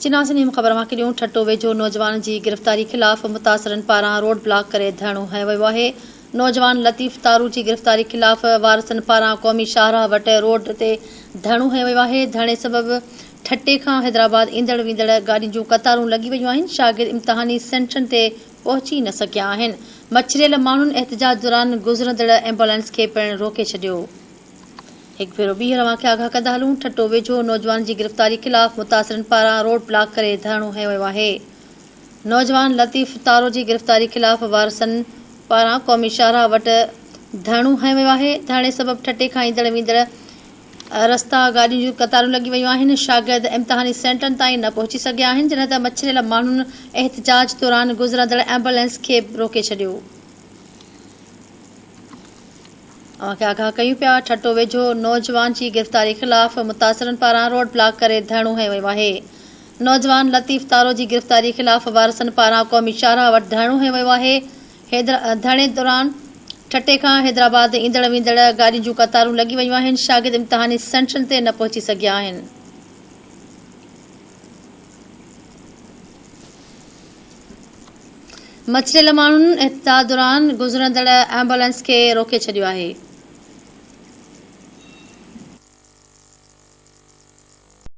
चिनासनी ख़बर मां किडियूं ठट्टो वेझो नौजवान की गिरफ़्तारी खिलाफ़ मुतासरन पारां रोड ब्लॉक करे धरणो हयो वियो आहे। नौजवान लतीफ़ तारू की गिरफ़्तारी खिलाफ़ वारसन पारां क़ौमी शाहराह वट रोड ते धरणो हयो वियो आहे। धरणे सबबि ठट्टे खां हैदराबाद ईंदड़ वींदड़ गाॾियुनि जूं कतारूं लॻी वयूं आहिनि। शागिर्द इम्तिहानी सेंटरनि ते पहुची न सघिया आहिनि। मछरियल माण्हुनि एहतजाज दौरान गुज़रंदड़ एम्बुलेंस खे पिणु रोके छॾियो। एक भेरो ॿीहर तव्हांखे आगाह कंदा हलूं। ठट्टो वेझो नौजवान की गिरफ़्तारी खिलाफ़ मुतासरन पारां रोड ब्लॉक करे धरणो हयो वियो आहे। नौजवान लतीफ़ तारो की गिरफ़्तारी खिलाफ़ वारसन पारां क़ौमी शाहराह वट धरणो हयो वियो आहे। धरणे सबबि ठट्टे खां ईंदड़ वींदड़ रस्ता गाॾियुनि जूं कतारूं लॻी वयूं आहिनि। शागिर्द इम्तिहानी सेंटरनि ताईं न पहुची सघिया आहिनि, जॾहिं त मछरियल माण्हुनि एहतजाज दौरान गुज़रंदड़ एम्बुलेंस खे रोके छॾियो। तव्हांखे आगाह कयूं पिया। ठट्टो वेझो नौजवान की गिरफ़्तारी खिलाफ़ मुतासरन पारां रोड ब्लॉक करे धरणो हयो वियो आहे। नौजवान लतीफ़ तारो की गिरफ़्तारी खिलाफ़ वारसन पारां क़ौमी शाहराह वटि धरणो हयो वियो आहे। धरणे दौरान ठट्टे खां हैदराबाद ईंदड़ वींदड़ गाॾियुनि जूं कतारूं लॻी वयूं आहिनि। शागिर्द इम्तिहानी सेंटरनि ते न पहुची सघिया आहिनि। मछरियल माण्हुनि एहतजाज दौरान गुज़रंदड़ एम्बुलेंस खे रोके छॾियो आहे।